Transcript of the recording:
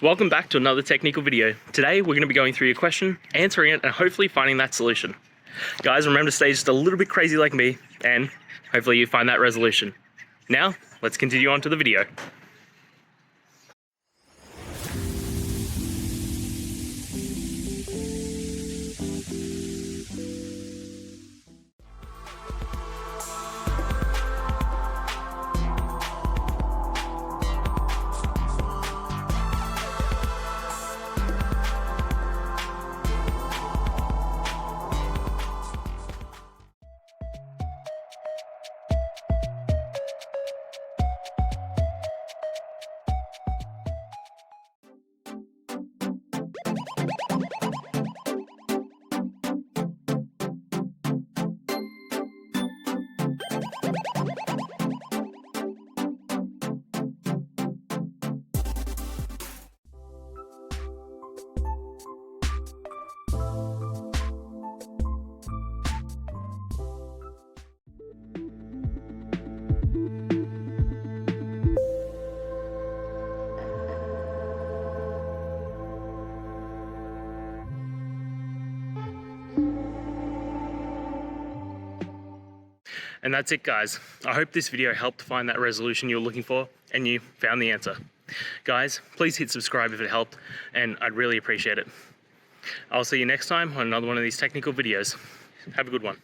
Welcome back to another technical video. Today we're going to be going through your question, answering it, and hopefully finding that solution. Guys, remember to stay just a little bit crazy like me, and hopefully you find that resolution. Now, let's continue on to the video. And that's it, guys. I hope this video helped find that resolution you were looking for and you found the answer. Guys, please hit subscribe if it helped, and I'd really appreciate it. I'll see you next time on another one of these technical videos. Have a good one.